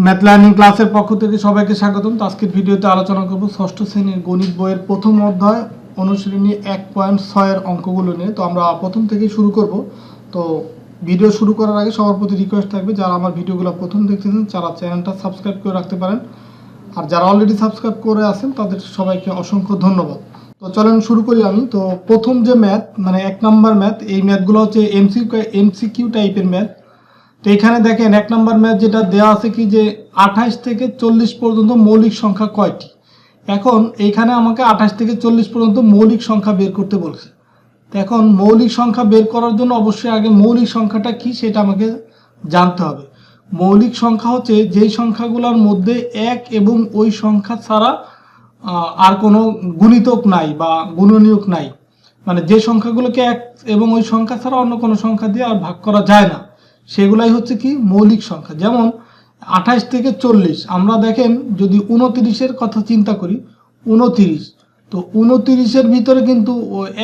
Math learning ক্লাসের পক্ষ থেকে সবাইকে স্বাগতম। তো আজকের ভিডিওতে আলোচনা করব ষষ্ঠ শ্রেণীর গণিত বইয়ের প্রথম অধ্যায় অনুশীলনী 1.6 এর অঙ্কগুলো নিয়ে। তো আমরা প্রথম থেকেই শুরু করব। তো ভিডিও শুরু করার আগে সবার প্রতি রিকোয়েস্ট থাকবে, যারা আমার ভিডিওগুলো প্রথম দেখতেছেন তারা চ্যানেলটা সাবস্ক্রাইব করে রাখতে পারেন, আর যারা অলরেডি সাবস্ক্রাইব করে আছেন তাদের সবাইকে অসংখ্য ধন্যবাদ। তো চলেন শুরু করি আমি। তো প্রথম যে ম্যাথ, মানে 1 নম্বর ম্যাথ, এই ম্যাথগুলো হচ্ছে এমসিকিউ টাইপের ম্যাথ। তো এখানে দেখেন 1 নম্বর ম্যাথ যেটা দেওয়া আছে কি, যে 28 থেকে 40 পর্যন্ত মৌলিক সংখ্যা কয়টি। এখন এইখানে আমাকে 28 থেকে 40 পর্যন্ত মৌলিক সংখ্যা বের করতে বলছে। তো এখন মৌলিক সংখ্যা বের করার জন্য অবশ্যই আগে মৌলিক সংখ্যাটা কি সেটা আমাকে জানতে হবে। মৌলিক সংখ্যা হচ্ছে যেই সংখ্যাগুলোর মধ্যে এক এবং ওই সংখ্যা ছাড়া আর কোনো গুণিতক নাই বা গুণনীয়ক নাই, মানে যে সংখ্যাগুলোকে এক এবং ওই সংখ্যা ছাড়া অন্য কোনো সংখ্যা দিয়ে আর ভাগ করা যায় না, সেগুলাই হচ্ছে কি মৌলিক সংখ্যা। যেমন 28 থেকে 40, আমরা দেখেন যদি 29-এর কথা চিন্তা করি, 29, তো 29-এর ভিতরে কিন্তু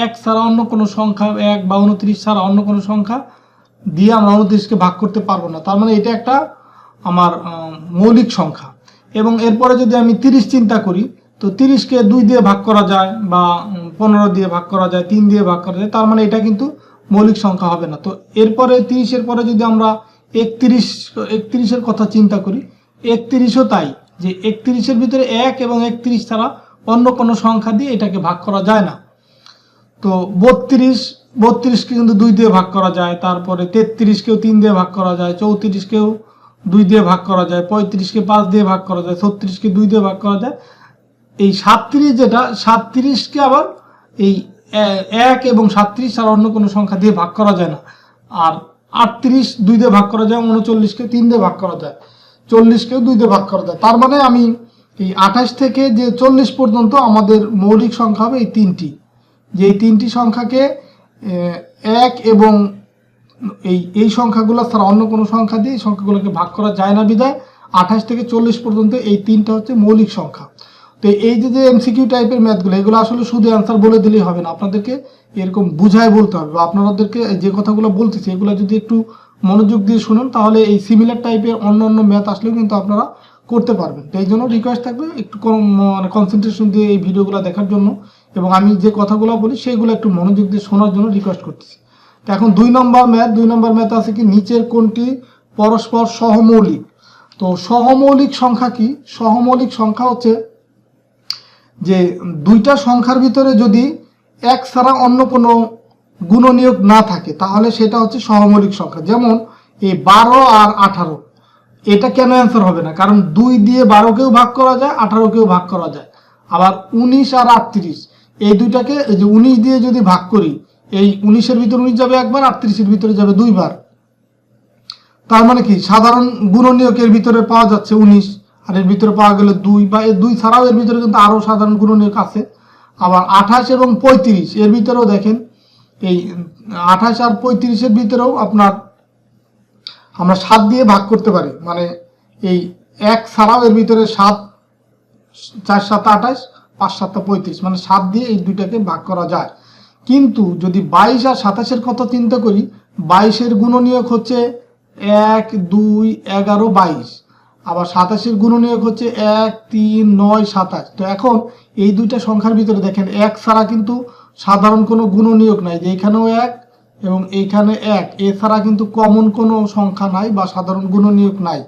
এক ছাড়া অন্য কোনো সংখ্যা, এক বা 29 ছাড়া অন্য কোনো সংখ্যা দিয়ে আমরা 29-কে ভাগ করতে পারবো না, তার মানে এটা একটা আমার মৌলিক সংখ্যা। এবং এরপরে যদি আমি 30 চিন্তা করি, তো 30-কে 2 দিয়ে ভাগ করা যায় বা 15 দিয়ে ভাগ করা যায়, 3 দিয়ে ভাগ করা যায়, তার মানে এটা কিন্তু মৌলিক সংখ্যা হবে না। তো এরপরে 30-এর পরে যদি আমরা 31-এর কথা চিন্তা করি, 31ও তাই, যে 31-এর ভিতরে 1 এবং 31 ছাড়া অন্য কোনো সংখ্যা দিয়ে এটাকে ভাগ করা যায় না। তো 32-কে কিন্তু 2 দিয়ে ভাগ করা যায়, তারপরে 33-কেও 3 দিয়ে ভাগ করা যায়, 34-কেও 2 দিয়ে ভাগ করা যায়, 35-কে 5 দিয়ে ভাগ করা যায়, 36-কে 2 দিয়ে ভাগ করা যায়। এই 37 যেটা, 37-কে আবার এই 1 এবং 37 ছাড়া অন্য কোনো সংখ্যা দিয়ে ভাগ করা যায় না। আর 38 2 দিয়ে ভাগ করা যায়, 39-কে 3 দিয়ে ভাগ করা যায়, 40-কেও 2 দিয়ে ভাগ করা যায়। তার মানে আমি এই 28 থেকে যে 40 পর্যন্ত আমাদের মৌলিক সংখ্যা হবে এই 3টি, যে এই 3টি সংখ্যাকে 1 এবং এই সংখ্যাগুলো ছাড়া অন্য কোনো সংখ্যা দিয়ে এই সংখ্যাগুলোকে ভাগ করা যায় না, বিধায় 28 থেকে 40 পর্যন্ত এই 3টা হচ্ছে মৌলিক সংখ্যা। তো এই যে এমসিকিউ টাইপের ম্যাথগুলো, এগুলো আসলে শুধু অ্যান্সার বলে দিলেই হবে না, আপনাদেরকে এরকম বুঝায় বলতে হবে, বা আপনাদেরকে যে কথাগুলো বলতেছি এগুলো যদি একটু মনোযোগ দিয়ে শুনেন, তাহলে এই সিমিলার টাইপের অন্য ম্যাথ আসলেও কিন্তু আপনারা করতে পারবেন। তো এই জন্য রিকোয়েস্ট থাকবে একটু মানে কনসেন্ট্রেশন দিয়ে এই ভিডিওগুলো দেখার জন্য, এবং আমি যে কথাগুলো বলি সেগুলো একটু মনোযোগ দিয়ে শোনার জন্য রিকোয়েস্ট করতেছি। তো এখন 2 নম্বর ম্যাথ আছে কি, নিচের কোনটি পরস্পর সহমৌলিক। তো সহমৌলিক সংখ্যা কি? সহমৌলিক সংখ্যা হচ্ছে যে দুইটা সংখ্যার ভিতরে যদি এক ছাড়া অন্য কোনো গুণনীয়ক না থাকে, তাহলে সেটা হচ্ছে সহমৌলিক সংখ্যা। যেমন এই 12 আর 18, এটা কেন অ্যান্সার হবে না? কারণ 2 দিয়ে 12-কেও ভাগ করা যায়, 18-কেও ভাগ করা যায়। আবার 19 আর 38, এই দুইটাকে এই যে 19 দিয়ে যদি ভাগ করি, এই 19-এর ভিতরে 19 যাবে একবার, 38-এর ভিতরে যাবে 2 বার। তার মানে কি, সাধারণ গুণনীয়কের ভিতরে পাওয়া যাচ্ছে 19, আর এর ভিতরে পাওয়া গেলে 2, বা এই 2 ছাড়াও এর ভিতরে কিন্তু আরও সাধারণ গুণনীয়ক আছে। আবার 28 এবং 35, এর ভিতরেও দেখেন এই 28 আর 35-এর ভিতরেও আপনার আমরা 7 দিয়ে ভাগ করতে পারি, মানে এই 1 ছাড়াও এর ভিতরে 7, 4 7 28, 5 7 35, মানে 7 দিয়ে এই দুইটাকে ভাগ করা যায়। কিন্তু যদি 22 আর 27-এর কথা চিন্তা করি, 22-এর গুণনীয়ক হচ্ছে 1 2 11 22, আবার 27-এর গুণনীয়ক হচ্ছে 1 3 9 27। তো এখন এই দুইটা সংখ্যার ভিতরে দেখেন 1 ছাড়া কিন্তু সাধারণ কোনো গুণনীয়ক নাই, যে এইখানেও 1 এবং এইখানে 1, এছাড়া কিন্তু কমন কোনো সংখ্যা নাই বা সাধারণ গুণনীয়ক নাই।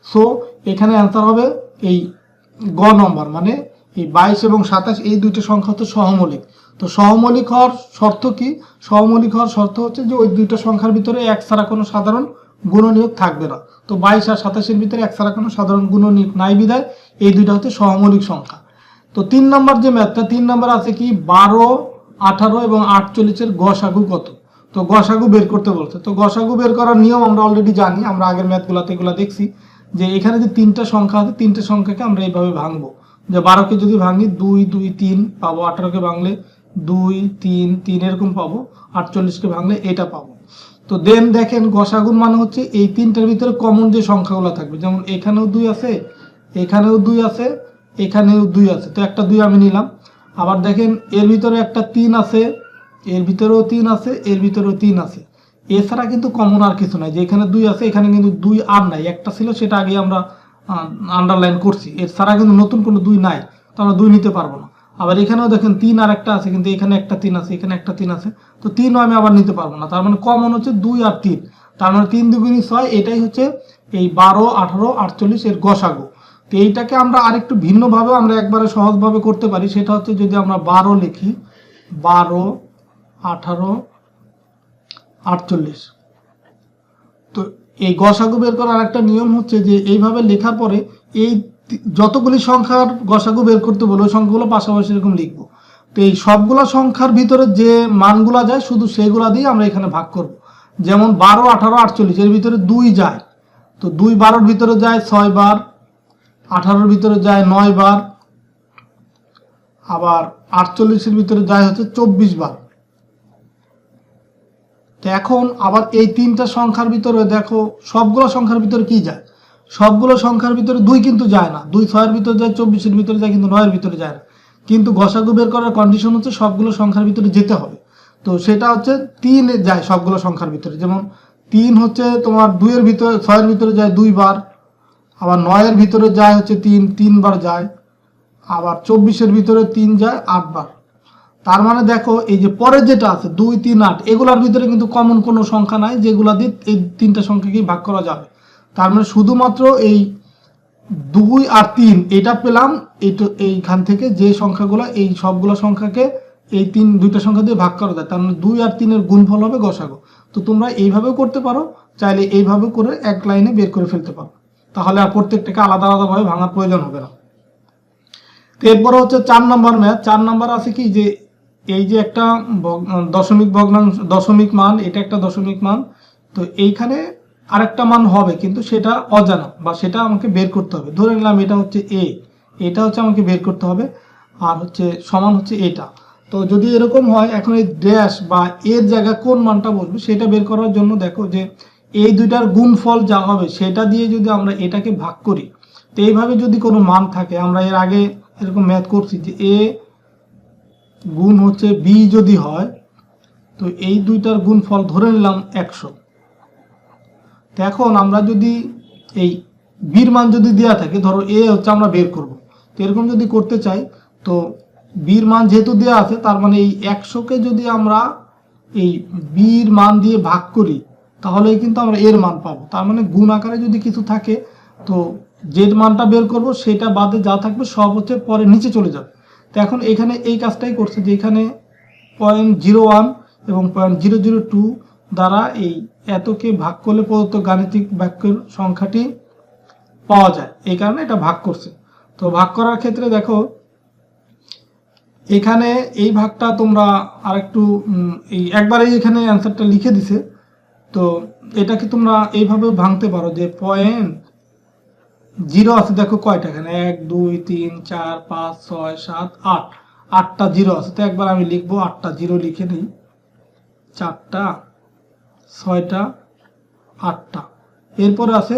সো এখানে অ্যান্সার হবে এই গ নম্বর, মানে এই 22 এবং 27 এই দুইটা সংখ্যা হচ্ছে সহমৌলিক। তো সহমৌলিক হওয়ার শর্ত কি? সহমৌলিক হওয়ার শর্ত হচ্ছে যে ওই দুইটা সংখ্যার ভিতরে 1 ছাড়া কোনো সাধারণ গুণনীয়ক থাকবে না। তো 22 আর 27-এর ভিতরে 1 ছাড়া কোনো সাধারণ গুণনীয়ক নাই, বিধায় এই দুইটা হচ্ছে সহমৌলিক সংখ্যা। তো 3 নম্বর যে ম্যাথটা, 3 নম্বর আছে কি, 12 18 এবং 48-এর গসাগু কত। তো গসাগু বের করতে বলছে। তো গসাগু বের করার নিয়ম আমরা অলরেডি জানি, আমরা আগের ম্যাথগুলোতে এগুলো দেখছি, যে এখানে যে 3টা সংখ্যা আছে, 3টে সংখ্যাকে আমরা এইভাবে ভাঙবো। যে 12-কে যদি ভাঙি 2 2 3 পাবো, 18-কে ভাঙলে 2 3 3 এরকম পাবো, 48-কে ভাঙলে এটা পাবো। তো দেন দেখেন গসাগুর মানে হচ্ছে এই 3টার ভিতরে কমন যে সংখ্যাগুলো থাকবে, যেমন এখানেও 2 আছে, এখানেও 2 আছে, এখানেও 2 আছে, তো একটা 2 আমি নিলাম। আবার দেখেন এর ভিতরে একটা 3 আছে, এর ভিতরেও 3 আছে, এর ভিতরেও 3 আছে, এছাড়া কিন্তু কমন আর কিছু নাই। যে এখানে 2 আছে, এখানে কিন্তু 2 আর নাই, একটা ছিল সেটা আগে আমরা আন্ডারলাইন করছি, এর ছাড়া কিন্তু নতুন কোনো 2 নাই, তো আমরা 2 নিতে পারবো না। আবার এখানেও দেখেন 3 আর একটা আছে, কিন্তু এখানে একটা 3 আছে, এখানে একটা 3 আছে, তো 3ও আমি আবার নিতে পারবো না। তার মানে কমন হচ্ছে 2 আর 3, তার মানে 3 দুগুণী 6, এটাই হচ্ছে এই 12, 18, 48 এর গসাগু। তো এইটাকে আমরা আরেকটু ভিন্নভাবে আমরা একবারে সহজভাবে করতে পারি, সেটা হচ্ছে যদি আমরা 12 লিখি, 12, 18, 48। তো এই গসাগু বের করার একটা নিয়ম হচ্ছে যে এইভাবে লেখার পরে এই যতগুলি সংখ্যার গসাগু বের করতে বলে ওই সংখ্যাগুলো পাশাপাশি এরকম লিখবো। তো এই সবগুলো সংখ্যার ভিতরে যে মানগুলা যায় শুধু সেইগুলা দিয়ে আমরা এখানে ভাগ করব। যেমন 12, 18, 48 এর ভিতরে 2 যায়, তো 2 12-র ভিতরে যায় 6 বার, 18-র ভিতরে যায় 9 বার, আবার 48-এর ভিতরে যায় হচ্ছে 24 বার। তো এখন আবার এই 3টা সংখ্যার ভিতরে দেখো সবগুলো সংখ্যার ভিতরে কি যায়, সবগুলো সংখ্যার ভিতরে 2 কিন্তু যায় না, 2 6-এর ভিতরে যায়, 24-এর ভিতরে যায়, কিন্তু 9-এর ভিতরে যায় না। কিন্তু গসাগু বের করার কন্ডিশন হচ্ছে সবগুলো সংখ্যার ভিতরে যেতে হবে। তো সেটা হচ্ছে 3 যায় সবগুলো সংখ্যার ভিতরে, যেমন 3 হচ্ছে তোমার 2-এর ভিতরে 6-এর ভিতরে যায় 2 বার, আবার 9-এর ভিতরে যায় হচ্ছে 3 বার যায়, আবার 24-এর ভিতরে 3 যায় 8 বার। তার মানে দেখো এই যে পরে যেটা আছে 2 3 8, এগুলার ভিতরে কিন্তু কমন কোনো সংখ্যা নাই যেগুলা দিয়ে এই 3টা সংখ্যাকেই ভাগ করা যাবে। তার মানে শুধুমাত্র এই 2 আর 3 এটা পেলাম এইখান থেকে, যে সংখ্যাগুলো এই সবগুলো সংখ্যাকে এই 2টা সংখ্যা দিয়ে ভাগ করা যায়, তার মানে 2 আর 3 এর গুণফল হবে গসাগু। তো তোমরা এইভাবেও করতে পারো, চাইলে এইভাবে করে এক লাইনে বের করে ফেলতে পারো, তাহলে আর প্রত্যেকটাকে আলাদা আলাদাভাবে ভাঙার প্রয়োজন হবে না। তো এরপরে হচ্ছে 4 নম্বর ম্যাথ। 4 নম্বর আছে কি যে এই যে একটা দশমিক মান, এটা একটা দশমিক মান, তো এইখানে আরেকটা মান হবে কিন্তু সেটা অজানা বা সেটা আমাকে বের করতে হবে। ধরে নিলাম এটা হচ্ছে এ, এটা হচ্ছে আমাকে বের করতে হবে, আর হচ্ছে সমান হচ্ছে এটা। তো যদি এরকম হয়, এখন এই ড্যাশ বা এর জায়গায় কোন মানটা বসবে সেটা বের করার জন্য দেখো যে এই দুইটার গুণফল যা হবে সেটা দিয়ে যদি আমরা এটাকে ভাগ করি, তো এইভাবে যদি কোনো মান থাকে, আমরা এর আগে এরকম ম্যাথ করছি যে এ গুণ হচ্ছে বি যদি হয়, তো এই দুইটার গুণফল ধরে নিলাম 100। তো এখন আমরা যদি এই বির মান যদি দেওয়া থাকে, ধরো এ হচ্ছে আমরা বের করব, তো এরকম যদি করতে চাই, তো বির মান যেহেতু দেওয়া আছে, তার মানে এই 100কে যদি আমরা এই বির মান দিয়ে ভাগ করি তাহলেই কিন্তু আমরা এর মান পাবো। তার মানে গুণ আকারে যদি কিছু থাকে, তো যে মানটা বের করব সেটা বাদে যা থাকবে সব হচ্ছে পরে নিচে চলে যাবে। তো এখন এখানে এই কাজটাই করছে যে এখানে 0.01 এবং 0.002 দ্বারা এই এতকে ভাগ করলে প্রদত্ত গাণিতিক বাক্যের সংখ্যাটি পাওয়া যায়, এই কারণে এটা ভাগ করছে। তো ভাগ করার ক্ষেত্রে দেখো এখানে এই ভাগটা তোমরা আরেকটু এই একবারেই এখানে অ্যান্সারটা লিখে দিছে, তো এটাকে তোমরা এইভাবে ভাঙতে পারো যে 0 আছে, দেখো কয়টা এখানে 1 2 3 4 5 6 7 8, 8টা 0 আছে। তো একবার আমি লিখবো 8টা 0 লিখে নিই, 4টা 6টা 8টা, এরপরে আছে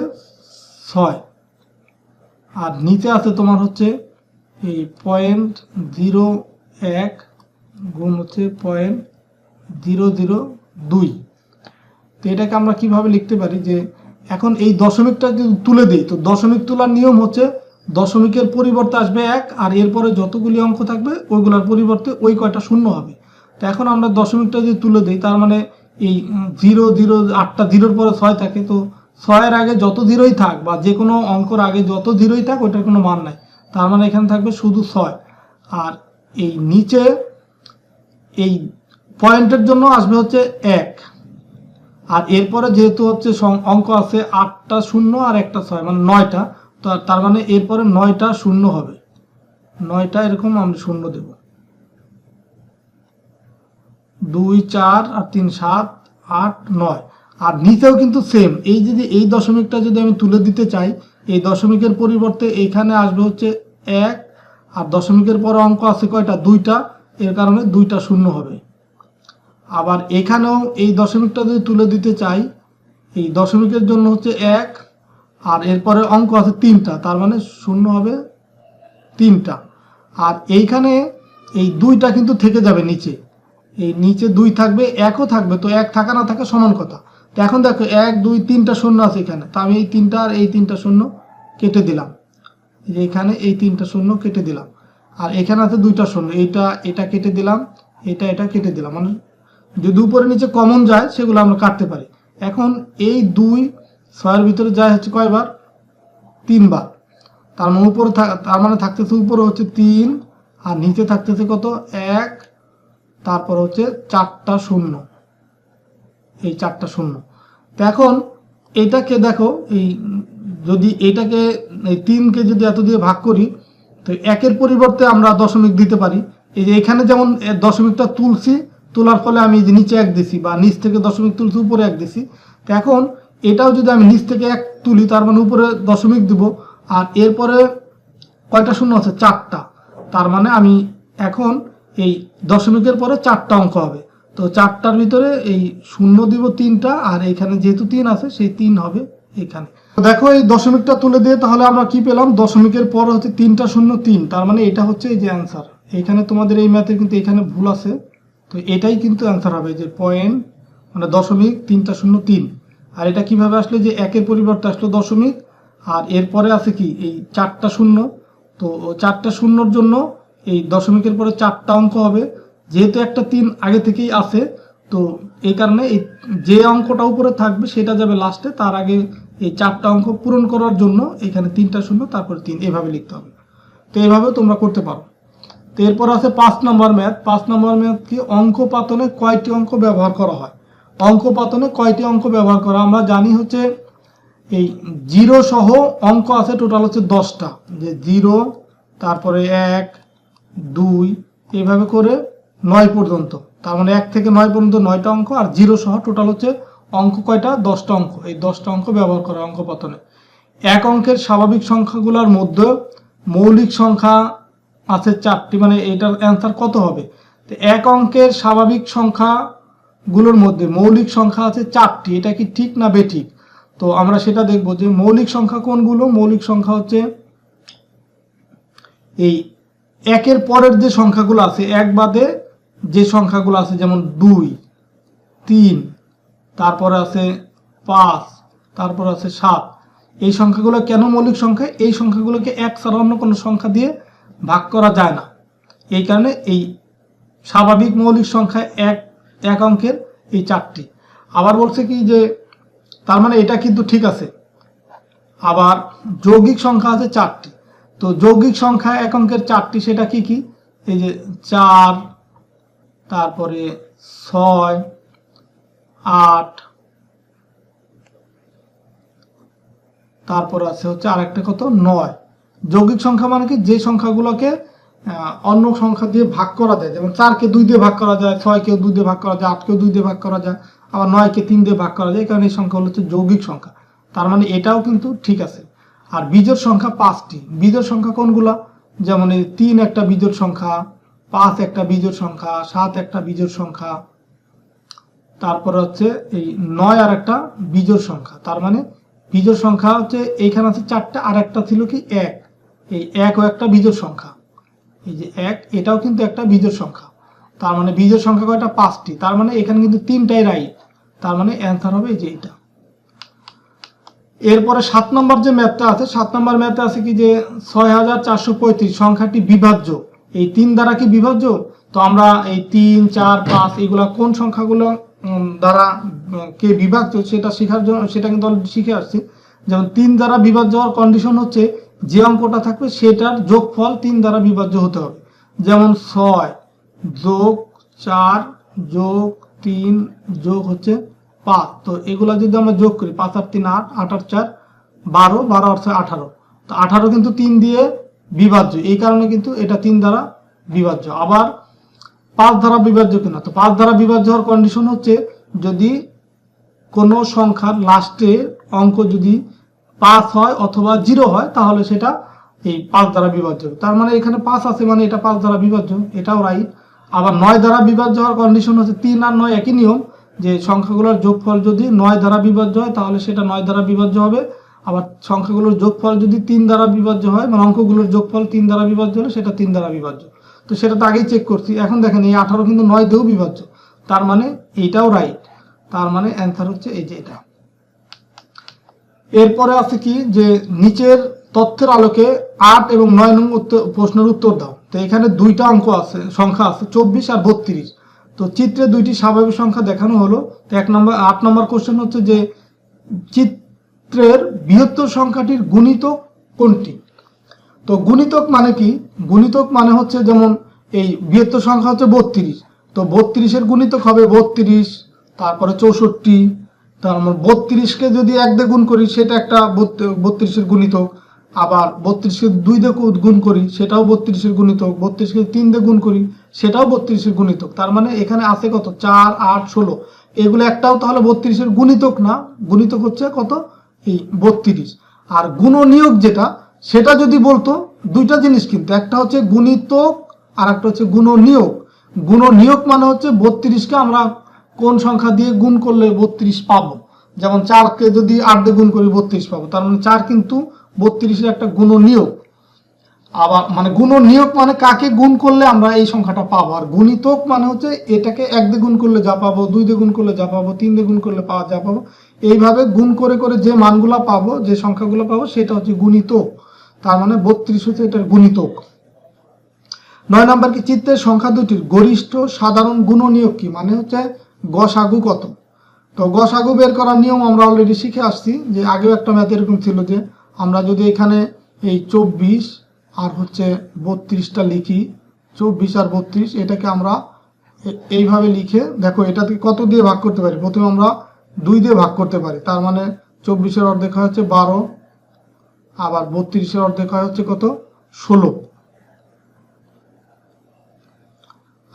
6, আর নিচে আছে তোমার হচ্ছে এই 0.01 গুণ হচ্ছে 0.002। তো এটাকে আমরা কিভাবে লিখতে পারি যে এখন এই দশমিকটা যদি তুলে দিই, তো দশমিক তোলার নিয়ম হচ্ছে দশমিকের পরিবর্তে আসবে 1, আর এরপরে যতগুলি অঙ্ক থাকবে ওইগুলোর পরিবর্তে ওই কয়টা শূন্য হবে। তো এখন আমরা দশমিকটা যদি তুলে দিই, তার মানে এই 0 0, 8টা 0-র পরে 6 থাকে, তো 6-এর আগে যত 0ই থাক বা যে কোনো অঙ্কর আগে যত 0ই থাক ওইটার কোনো মান নাই, তার মানে এখানে থাকবে শুধু 6। আর এই নিচে এই পয়েন্টের জন্য আসবে হচ্ছে 1, আর এরপরে যেহেতু হচ্ছে অঙ্ক আছে 8টা 0 আর একটা 6, মানে 9টা, তো তার মানে এরপরে 9টা শূন্য হবে, 9টা এরকম আমরা শূন্য দেব, 2 4 আর 3 7 8 9। আর নিচেও কিন্তু সেম, এই যে এই দশমিকটা যদি আমি তুলে দিতে চাই, এই দশমিকের পরিবর্তে এইখানে আসবে হচ্ছে 1, আর দশমিকের পরে অঙ্ক আছে কয়টা, 2টা, এর কারণে 2টা শূন্য হবে। আবার এখানেও এই দশমিকটা যদি তুলে দিতে চাই, এই দশমিকের জন্য হচ্ছে 1, আর এরপরে অঙ্ক আছে 3টা, তার মানে শূন্য হবে 3টা। আর এইখানে এই 2টা কিন্তু থেকে যাবে নিচে, এই নিচে 2 থাকবে, 1ও থাকবে, তো 1 থাকা না থাকা সমান কথা। তো এখন দেখো 1 2 3টা শূন্য আছে এখানে, তো আমি এই 3টা আর এই 3টা শূন্য কেটে দিলাম, এই যে এখানে এই 3টা শূন্য কেটে দিলাম, আর এখানে আছে 2টা শূন্য, এটা কেটে দিলাম, এটা কেটে দিলাম। মানে যদি উপরে নিচে কমন যায় সেগুলো আমরা কাটতে পারি। এখন এই 2 6 ভিতরে যায় হচ্ছে কয়বার? 3 বার। তার মানে উপরে থাকতেছে উপরে হচ্ছে 3 আর নিচে থাকতেছে কত? 1, তারপর হচ্ছে 4টা শূন্য, এই 4টা শূন্য। তো এখন এটাকে দেখো, এই যদি এটাকে এই 3কে যদি এত দিয়ে ভাগ করি, তো 1-এর পরিবর্তে আমরা দশমিক দিতে পারি। এই যে এখানে যেমন দশমিকটা তুলছি, তোলার ফলে আমি যে নিচে 1 দিছি, বা নিচ থেকে দশমিক তুলছি উপরে 1 দিছি। তো এখন এটাও যদি আমি নিচ থেকে 1 তুলি, তার মানে উপরে দশমিক দিব, আর এরপরে কয়টা শূন্য আছে? 4টা। তার মানে আমি এখন এই দশমিকের পরে 4টা অঙ্ক হবে, তো 4টার ভিতরে এই শূন্য দিব 3টা, আর এইখানে যেহেতু 3 আছে সেই 3 হবে এখানে। দেখো এই দশমিকটা তুলে দিয়ে তাহলে আমরা কি পেলাম? দশমিকের পর হচ্ছে 3টা শূন্য 3, তার মানে এটা হচ্ছে এই যে অ্যান্সার। এখানে তোমাদের এই ম্যাথে কিন্তু এখানে ভুল আছে, তো এটাই কিন্তু অ্যান্সার হবে, যে পয়েন্ট মানে দশমিক 3টা শূন্য 3। আর এটা কিভাবে আসলে? যে 1-এর পরিবর্তে আসলো দশমিক, আর এরপরে আছে কি এই 4টা শূন্য, তো 4টা শূন্যর জন্য এই দশমিকের পরে 4টা অঙ্ক হবে। যেহেতু একটা 3 আগে থেকেই আছে, তো এই কারণে এই যে অঙ্কটা উপরে থাকবে সেটা যাবে লাস্টে, তার আগে এই 4টা অঙ্ক পূরণ করার জন্য এখানে 3টা শূন্য তারপর 3 এভাবে লিখতে হবে। তো এইভাবে তোমরা করতে পারো। তো এরপর আছে 5 নম্বর ম্যাথ। 5 নম্বর ম্যাথ কি? অঙ্ক পাতনে কয়টি অঙ্ক ব্যবহার করা হয়? অঙ্ক পাতনে কয়টি অঙ্ক ব্যবহার করা? আমরা জানি হচ্ছে এই 0 সহ অঙ্ক আছে টোটাল হচ্ছে 10টা, যে 0, তারপরে 1, 2, এইভাবে করে 9 পর্যন্ত। তার মানে 1 থেকে 9 পর্যন্ত 9টা অঙ্ক, আর 0 সহ টোটাল হচ্ছে অঙ্ক কয়টা? 10টা অঙ্ক। এই 10টা অঙ্ক ব্যবহার করা অঙ্ক পাতনে। এক অঙ্কের স্বাভাবিক সংখ্যাগুলোর মধ্যে মৌলিক সংখ্যা আছে 4টি, মানে এটার অ্যান্সার কত হবে? তো এক অঙ্কের স্বাভাবিক সংখ্যাগুলোর মধ্যে মৌলিক সংখ্যা আছে 4টি, এটা কি ঠিক না বেঠিক? তো আমরা সেটা দেখব যে মৌলিক সংখ্যা কোনগুলো। মৌলিক সংখ্যা হচ্ছে এই 1-এর পরের যে সংখ্যাগুলো আছে, 1 বাদে যে সংখ্যাগুলো আছে, যেমন 2, 3, তারপরে আছে 5, তারপর আছে 7। এই সংখ্যাগুলো কেন মৌলিক সংখ্যা? এই সংখ্যাগুলোকে 1 ছাড়া অন্য কোনো সংখ্যা দিয়ে ভাগ করা যায় না, এই কারণে এই স্বাভাবিক মৌলিক সংখ্যা এক অঙ্কের এই 4টি। আবার বলছে কি যে তার মানে এটা কিন্তু ঠিক আছে। আবার যৌগিক সংখ্যা আছে 4টি, তো যৌগিক সংখ্যা এক অঙ্কের 4টি, সেটা কি কি? এই যে 4, তারপরে 6, 8, তারপর আছে হচ্ছে আরেকটা কত? 9। যৌগিক সংখ্যা মানে কি? যে সংখ্যাগুলোকে অন্য সংখ্যা দিয়ে ভাগ করা যায়, যেমন 4-কে 2 দিয়ে ভাগ করা যায়, 6-কেও 2 দিয়ে ভাগ করা যায়, 8-কেও 2 দিয়ে ভাগ করা যায়, আবার 9-কে 3 দিয়ে ভাগ করা যায়। এই কারণে এই সংখ্যাগুলো হচ্ছে যৌগিক সংখ্যা। তার মানে এটাও কিন্তু ঠিক আছে। আর বিজোড় সংখ্যা 5টি। বিজোড় সংখ্যা কোনগুলা? যেমন এই 3 একটা বিজোড় সংখ্যা, 5 একটা বিজোড় সংখ্যা, 7 একটা বিজোড় সংখ্যা, তারপর হচ্ছে এই 9 আর একটা বিজোড় সংখ্যা। তার মানে বিজোড় সংখ্যা হচ্ছে এইখানে আছে 4টা, আর একটা ছিল কি 1, এই 1ও একটা বিজোড় সংখ্যা। এই যে 1, এটাও কিন্তু একটা বিজোড় সংখ্যা। তার মানে বিজোড় সংখ্যা কয়টা? 5টি। তার মানে এখানে কিন্তু 3টাই রাইট। তার মানে অ্যান্সার হবে এই যে এটা। এরপরে 7 নম্বর যে ম্যাথটা আছে, 7 নম্বর ম্যাথে আছে কি যে 6435 সংখ্যাটি বিভাজ্য। এই 3 দ্বারা কি বিভাজ্য? তো আমরা এই 3, 4, 5 এগুলা কোন সংখ্যাগুলো দ্বারা কে বিভাজ্য সেটা শেখার জন্য, সেটা কিন্তু অলরেডি শিখে আসছি। যেমন 3 দ্বারা বিভাজ্য হওয়ার কন্ডিশন হচ্ছে যে অঙ্কটা থাকবে সেটার যোগফল 3 দ্বারা বিভাজ্য হতে হবে। যেমন 6 যোগ 4 যোগ 3 যোগ হচ্ছে 5, তো এগুলা যদি আমরা যোগ করি, 5 আর 3 8, 8 আর 4 12, 12 আর 6 18, তো 18 কিন্তু 3 দিয়ে বিভাজ্য, এই কারণে কিন্তু এটা 3 দ্বারা বিভাজ্য। আবার 5 দ্বারা বিভাজ্য কিনা? তো 5 দ্বারা বিভাজ্য হওয়ার কন্ডিশন হচ্ছে যদি কোনো সংখ্যার লাস্টে অঙ্ক যদি 5 হয় অথবা 0 হয়, তাহলে সেটা এই 5 দ্বারা বিভাজ্য। তার মানে এখানে 5 আছে, মানে এটা 5 দ্বারা বিভাজ্য, এটাও রাইট। আবার 9 দ্বারা বিভাজ্য হওয়ার কন্ডিশন হচ্ছে 3 আর 9 একই নিয়ম, যে সংখ্যাগুলোর যোগফল যদি 9 দ্বারা বিভাজ্য হয় তাহলে সেটা 9 দ্বারা বিভাজ্য হবে। আবার সংখ্যাগুলোর যোগফল যদি 3 দ্বারা বিভাজ্য হয়, মানে অঙ্কগুলোর যোগফল 3 দ্বারা বিভাজ্য হলে সেটা 3 দ্বারা বিভাজ্য। তো সেটা তো আগেই চেক করছি। এখন দেখেন এই 18 কিন্তু 9 দিয়েও বিভাজ্য, তার মানে এইটাও রাইট। তার মানে অ্যান্সার হচ্ছে এই যে এটা। এরপরে আছে কি যে নিচের তথ্যের আলোকে 8 এবং 9 নং প্রশ্নের উত্তর দাও। তো এখানে দুইটা অঙ্ক আছে, সংখ্যা আছে 24 আর 32। তো চিত্রে দুইটি স্বাভাবিক সংখ্যা দেখানো হলো। তো 8 নম্বর কোশ্চেন হচ্ছে যে চিত্রের বৃহত্তর সংখ্যাটির গুণিতক কোনটি? তো গুণিতক মানে কি? গুণিতক মানে হচ্ছে যেমন এই বৃহত্তর সংখ্যা হচ্ছে 32, তো 32-এর গুণিতক হবে 32, তারপরে 64, তারপর 32-কে যদি 1 দিয়ে গুণ করি সেটা একটা 32-এর গুণিতক, আবার 32-কে 2 দিয়ে গুণ করি সেটাও 32-এর গুণিতক, 32-কে 3 দিয়ে গুণ করি সেটাও 32-এর গুণিতক। তার মানে এখানে আছে কত? 4, 8, 16, এগুলো একটাও তাহলে 32-এর গুণিতক না, গুণিতক হচ্ছে কত? এই 32। আর গুণনীয়ক যেটা, সেটা যদি বলতো দুইটা জিনিস, কিন্তু একটা হচ্ছে গুণিতক আর একটা হচ্ছে গুণনীয়ক। গুণনীয়ক মানে হচ্ছে 32-কে আমরা কোন সংখ্যা দিয়ে গুণ করলে 32 পাবো, যেমন 4-কে যদি 8 দিয়ে গুণ করি 32 পাবো, তার মানে 4 কিন্তু 32-এর একটা গুণনীয়ক। আবার মানে গুণনীয়ক মানে কাকে গুণ করলে আমরা এই সংখ্যাটা পাবো, আর গুণিতক মানে হচ্ছে এটাকে 1 দিয়ে গুণ করলে যা পাবো, 2 দিয়ে গুণ করলে যা পাবো, 3 দিয়ে গুণ করলে যা পাবো, এইভাবে গুণ করে করে যে মানগুলো পাবো, যে সংখ্যাগুলো পাবো সেটা হচ্ছে গুণিতক। তার মানে 32 হচ্ছে এটার গুণিতক। 9 নম্বর কি? চিত্রের সংখ্যা দুটির গরিষ্ঠ সাধারণ গুণনীয়ক কি? মানে হচ্ছে গসাগু কত? তো গসাগু বের করার নিয়ম আমরা অলরেডি শিখে আসছি, যে আগেও একটা ম্যাথ এরকম ছিল যে আমরা যদি এখানে এই 24 আর হচ্ছে 32টা লিখি, 24 আর 32, এটাকে আমরা এইভাবে লিখে দেখো এটাকে কত দিয়ে ভাগ করতে পারি? প্রথমে আমরা 2 দিয়ে ভাগ করতে পারি, তার মানে 24-এর অর্ধেক হয় হচ্ছে 12, আবার 32-এর অর্ধেক হয় হচ্ছে কত? 16।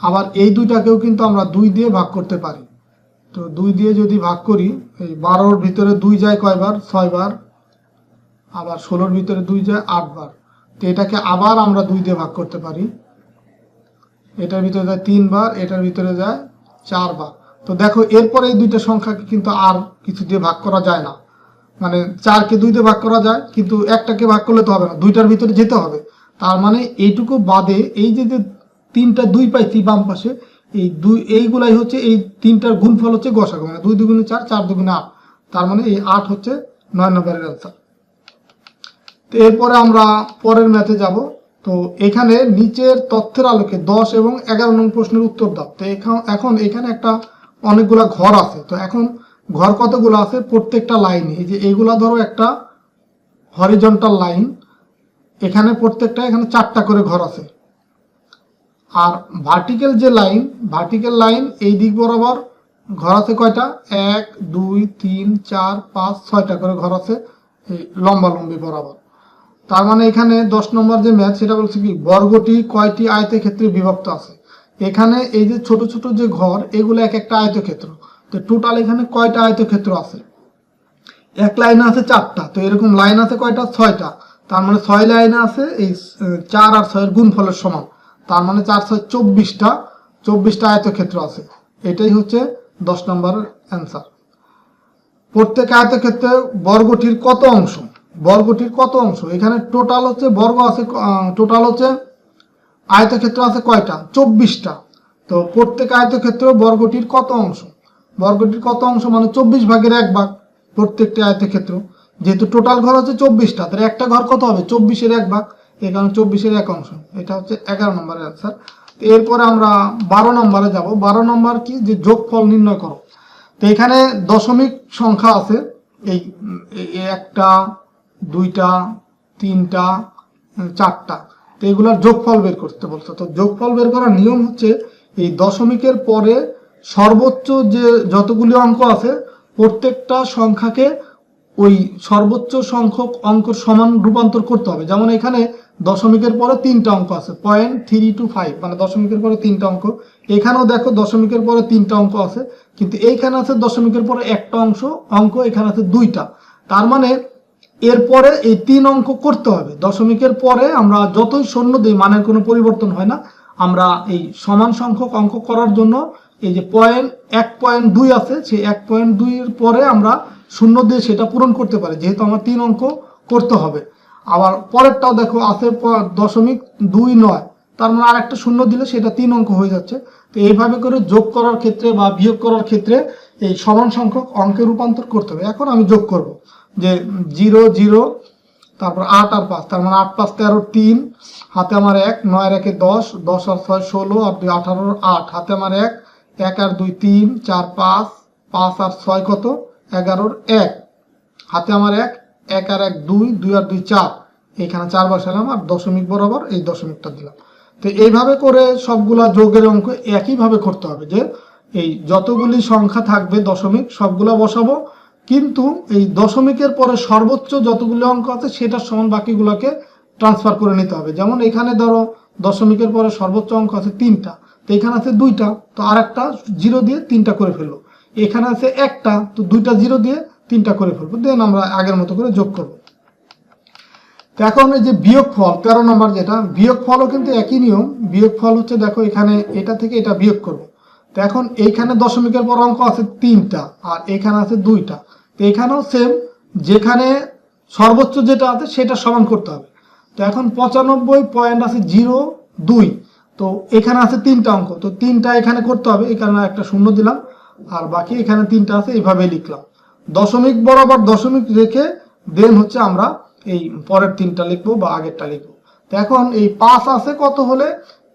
আবার এই দুইটাকেও কিন্তু আমরা 2 দিয়ে ভাগ করতে পারি। তো 2 দিয়ে যদি ভাগ করি, এই 12-র ভিতরে 2 যায় কয়বার? 6 বার। আবার 16-র ভিতরে 2 যায় 8 বার। তো এটাকে আবার আমরা 2 দিয়ে ভাগ করতে পারি, এটার ভিতরে যায় 3 বার, এটার ভিতরে যায় 4 বার। তো দেখো এরপরে এই দুইটা সংখ্যাকে কিন্তু আর কিছু দিয়ে ভাগ করা যায় না, মানে 4-কে 2 দিয়ে ভাগ করা যায়, কিন্তু একটাকে ভাগ করলে তো হবে না, দুইটার ভিতরে যেতে হবে। তার মানে এইটুকু বাদে এই যে 3টা 2 পাইছি বাম পাশে, এই এইগুলাই হচ্ছে এই 3টার গুণফল হচ্ছে গসাগু, মানে 2 দুগুণে 4, 4 দুগুণে 8, তার মানে এই 8 হচ্ছে 9 নম্বরের অ্যান্সার। তো এরপরে আমরা পরের ম্যাথে যাব। তো এখানে নিচের তথ্যের আলোকে 10 এবং 11 নং প্রশ্নের উত্তর দাও। তো এখন এখানে একটা অনেকগুলা ঘর আছে। তো এখন ঘর কতগুলো আছে? প্রত্যেকটা লাইনে, এই যে এইগুলা ধরো একটা হরিজন্টাল লাইন, এখানে প্রত্যেকটা এখানে 4টা করে ঘর আছে। আর ভার্টিক্যাল যে লাইন, ভার্টিক্যাল লাইন এই দিক বরাবর ঘর আছে কয়টা? 1, 2, 3, 4, 5, 6টা করে ঘর আছে এই লম্বালম্বি বরাবর। তার মানে এখানে 10 নম্বর যে ম্যাথ, সেটা বলছে কি বর্গটি কয়টি আয়তক্ষেত্রে বিভক্ত আছে। এখানে এই যে ছোট ছোট যে ঘর, এগুলো এক একটা আয়তক্ষেত্র। তো টোটাল এখানে কয়টা আয়তক্ষেত্র আছে? এক লাইনে আছে 4টা, তো এরকম লাইন আছে কয়টা? 6টা। তার মানে 6 লাইনে আছে এই 4 আর 6 এর গুণফলের সমান, তার মানে 4, 6, 24টা আয়তক্ষেত্র আছে। এটাই হচ্ছে 10 নম্বরের অ্যান্সার। প্রত্যেক আয়তক্ষেত্রে বর্গটির কত অংশ? বর্গটির কত অংশ? এখানে টোটাল হচ্ছে বর্গ আছে, টোটাল হচ্ছে আয়তক্ষেত্র আছে কয়টা? 24টা। তো প্রত্যেক আয়তক্ষেত্রে বর্গটির কত অংশ? বর্গটির কত অংশ মানে 24/1 প্রত্যেকটি আয়তক্ষেত্র। যেহেতু টোটাল ঘর হচ্ছে 24টা, তাহলে একটা ঘর কত হবে? 24/1, এই কারণে 24-এর 1 অংশ। এটা হচ্ছে 11 নম্বরের অ্যান্সার। এরপরে আমরা 12 নম্বরে যাব। 12 নম্বর কি? যে যোগফল নির্ণয় করো। তো এখানে দশমিক সংখ্যা আছে এই 1টা, 2টা, 3টা, 4টা। তো এগুলোর যোগফল বের করতে বলছে। তো যোগফল বের করার নিয়ম হচ্ছে এই দশমিকের পরে সর্বোচ্চ যে যতগুলি অঙ্ক আছে, প্রত্যেকটা সংখ্যাকে ওই সর্বোচ্চ সংখ্যক অঙ্কর সমান রূপান্তর করতে হবে। যেমন এখানে দশমিকের পরে 3টা অঙ্ক আছে, 0.325, মানে দশমিকের পরে 3টা অঙ্ক। এখানেও দেখো দশমিকের পরে 3টা অঙ্ক আছে, কিন্তু এইখানে আছে দশমিকের পরে একটা অঙ্ক, এখানে আছে 2টা। তার মানে এরপরে এই 3 অঙ্ক করতে হবে। দশমিকের পরে আমরা যতই শূন্য দিই মানের কোনো পরিবর্তন হয় না। আমরা এই সমান সংখ্যক অঙ্ক করার জন্য এই যে 1.2 আছে, সেই 1.2 এর পরে আমরা শূন্য দিয়ে সেটা পূরণ করতে পারি, যেহেতু আমার 3 অঙ্ক করতে হবে। আবার পরেরটাও দেখো আছে 0.29, তার মানে আর একটা শূন্য দিলে সেটা 3 অঙ্ক হয়ে যাচ্ছে। তো এইভাবে করে যোগ করার ক্ষেত্রে বা বিয়োগ করার ক্ষেত্রে এই সমান সংখ্যক অঙ্কে রূপান্তর করতে হবে। এখন আমি যোগ করব যে 0, 0, তারপর 8 আর 5, তার মানে 8 5 13, 3 হাতে আমার 1, 9 আর 1 10, 10 আর 6 16, আর 2 18, 8 হাতে আমার 1, 1 আর 2 3, 4 5, 5 আর 6 কত 11, 1 হাতে আমার 1, 1 আর 1 2, 2 আর 2 4, এইখানে 4 বসালাম আর দশমিক বরাবর এই দশমিকটা দিলাম। তো এইভাবে করে সবগুলা যোগের অঙ্ক একইভাবে করতে হবে, যে এই যতগুলি সংখ্যা থাকবে দশমিক সবগুলা বসাবো, কিন্তু এই দশমিকের পরে সর্বোচ্চ যতগুলি অঙ্ক আছে সেটার সমান বাকিগুলোকে ট্রান্সফার করে নিতে হবে। যেমন এখানে ধরো দশমিকের পরে সর্বোচ্চ অঙ্ক আছে 3টা, তো এখানে আছে 2টা, তো আরেকটা জিরো দিয়ে 3টা করে ফেলবো। এখানে আছে 1টা, তো 2টা জিরো দিয়ে 3টা করে ফেলবো, দেন আমরা আগের মতো করে যোগ করবো। তো এখন এই যে বিয়োগফল 13 নম্বর, যেটা বিয়োগফলও কিন্তু একই নিয়ম। বিয়োগফল হচ্ছে দেখো এখানে এটা থেকে এটা বিয়োগ করব। তো এখন এইখানে দশমিকের পর অঙ্ক আছে 3টা আর এখানে আছে 2টা, তো এখানেও সেম, যেখানে সর্বোচ্চ যেটা আছে সেটা সমান করতে হবে। তো এখন 95.02, তো এখানে আছে 3টা অঙ্ক, তো 3টা এখানে করতে হবে, এখানে একটা শূন্য দিলাম আর বাকি এখানে 3টা আছে, এইভাবে লিখলাম। দশমিক বরাবর দশমিক রেখে দেন হচ্ছে আমরা এই পরের 3টা লিখবো বা আগেরটা লিখবো। তো এখন এই 5 আছে কত হলে,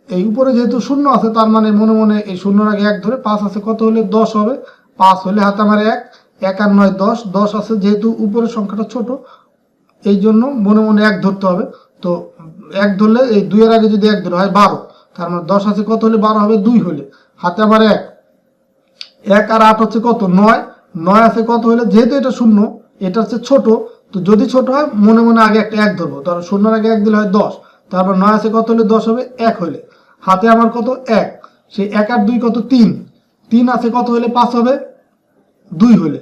এই উপরে যেহেতু শূন্য আছে তার মানে মনে মনে এই শূন্যর আগে 1 ধরে 5 আছে কত হলে 10 হবে। 5 হলে হাতে আমার 1, 1 আর 9 10, 10 আছে যেহেতু উপরের সংখ্যাটা ছোট এই জন্য মনে মনে 1 ধরতে হবে। তো 1 ধরলে এই 2 এর আগে যদি 1 ধরে হয় 12, তার মানে 10 আছে কত হলে 12 হবে, 2 হলে হাতে আমার 1, 1 আর 8 হচ্ছে কত 9, 9 আছে কত হলে, যেহেতু এটা শূন্য এটা হচ্ছে ছোট, তো যদি ছোট হয় মনে মনে আগে একটা 1 ধরবো, ধরো শূন্যর আগে 1 দিলে হয় 10, তারপর 9 আছে কত হলে 10 হবে, 1 হলে হাতে আমার কত 1, সেই 1 আর 2 কত 3, 3 আছে কত হলে 5 হবে, 2 হলে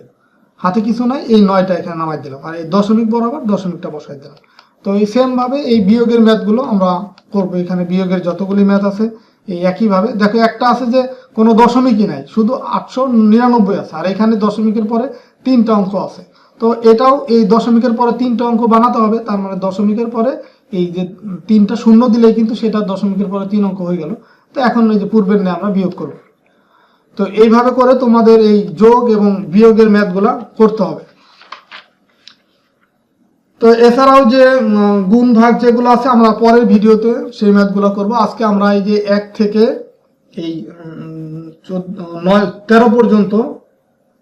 হাতে কিছু নাই, এই 9টা এখানে নামাই দিলাম আর এই দশমিক বরাবর দশমিকটা বসাই দিলাম। তো এই সেম ভাবে এই বিয়োগের ম্যাথগুলো আমরা করবো। এখানে বিয়োগের যতগুলি ম্যাথ আছে এই একইভাবে দেখো, একটা আছে যে কোনো দশমিকই নাই, শুধু 899 আছে, আর এখানে দশমিকের পরে 3টা অঙ্ক আছে। তো এটাও এই দশমিকের পরে 3টা অঙ্ক বানাতে হবে, তার মানে দশমিকের পরে এই যে 3টা শূন্য দিলেই কিন্তু সেটা দশমিকের পরে 3 অঙ্ক হয়ে গেল। তো এখন এই যে পূর্বের নিয়ে আমরা বিয়োগ করব। তো এইভাবে করে তোমাদের এই যোগ এবং বিয়োগের ম্যাথগুলা করতে হবে। তো এছাড়াও যে গুণ ভাগ যেগুলো আছে আমরা পরের ভিডিওতে সেই ম্যাথগুলো করব। আজকে আমরা এই যে 1 থেকে এই 13 পর্যন্ত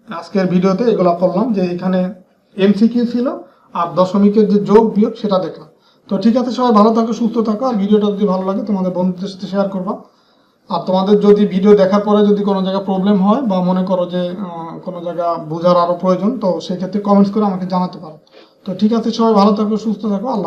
আজকের ভিডিওতে এগুলো করলাম, যে এখানে এমসিকিউ ছিল আর দশমিকের যে যোগ বিয়োগ সেটা দেখলাম। তো ঠিক আছে, সবাই ভালো থাকো, সুস্থ থাকো, আর ভিডিওটা যদি ভালো লাগে তোমাদের বন্ধুদের সাথে শেয়ার করবা। আর তোমাদের যদি ভিডিও দেখার পরে যদি কোনো জায়গায় প্রবলেম হয় বা মনে করো যে কোনো জায়গা বোঝার আরো প্রয়োজন, তো সেক্ষেত্রে কমেন্টস করে আমাকে জানাতে পারো। তো ঠিক আছে, সবাই ভালো থাকো, সুস্থ থাকো, আল্লাহ।